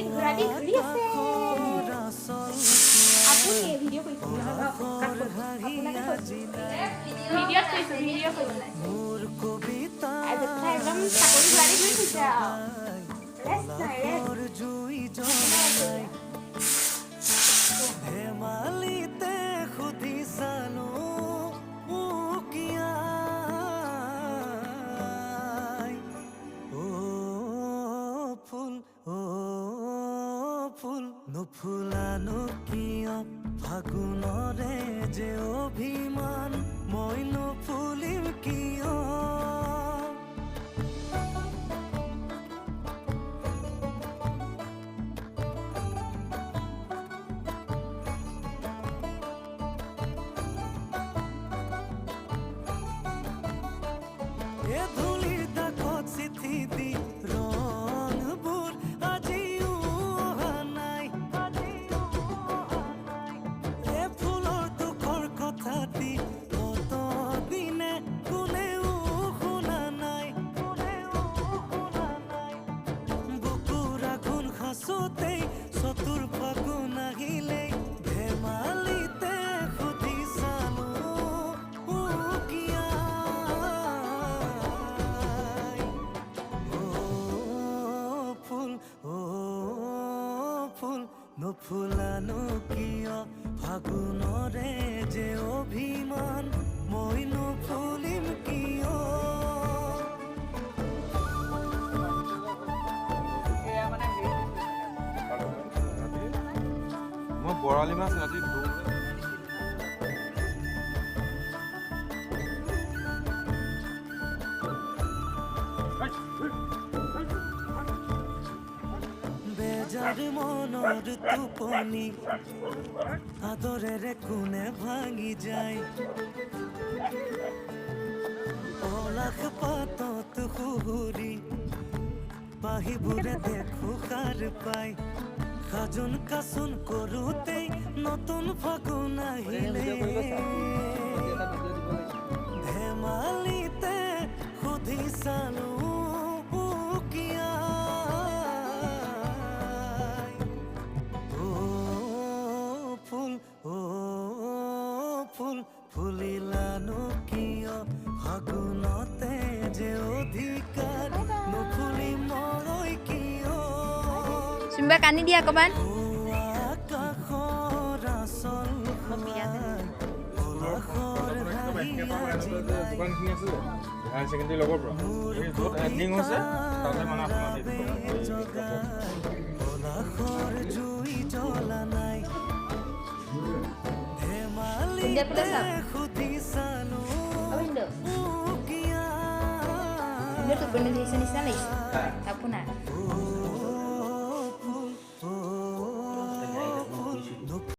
ঘূৰা দি ঘূৰি আছে আপুনি ভিডিঅ' কৰিছে ভিডিঅ'ত কৰিছোঁ ভিডিঅ' কৰিছোঁ একদম চাকৰি ঘূৰা দি ঘূৰি ফুৰিছে আৰু ৰেষ্ট নাই ৰেষ্ট ধেমালিতে সুধি চালো ফুল নুফুলানো কিয় ফাগুনৰে যে অভিমান মই নুফুলিম কিয় এ ধূলিৰ দাগত চিঠি দি ৰংবোৰ আজিও অহা নাই এ ফুলৰ দুখৰ কথা দি কত দিনে কোনেও শুনা নাই বুকুৰ আঘোণ সাঁচোতেই চতুৰ ফাগুন আহিলেই ধেমালিতে সুধি চালো নুফুলানো কিয় ফাগুনৰে যে অভিমান মই নুফুলিম কিয় মই বৰালি মাছ ৰাতি বেজাৰ মনৰ টোপনি আদৰেৰে কোনে ভাঙি যায় পলাশ পাতত শুহুৰি পাহিবোৰে দেখো সাৰ পাই সাজোন কাচোন কৰোতেই নতুন ফাগুন আহিলে ধেমালিতে সুধি চালো ফুলিলানো কিয় ফাগুনতে যে অধিকাৰ নুফুলি মই কিয় চুম্বা কানি দিয়া অকমান আকাশৰ আচল দোকানখিনি আছে হায়াৰ ছেকেণ্ডেৰী লগৰ পৰা এণ্ডিং হৈছে তাতে মানে আপোনাৰ জুই জ্বলা নাই সুধি চালো টোপনি ধৰিছে নিচিনা লাগিছে আপোনাৰ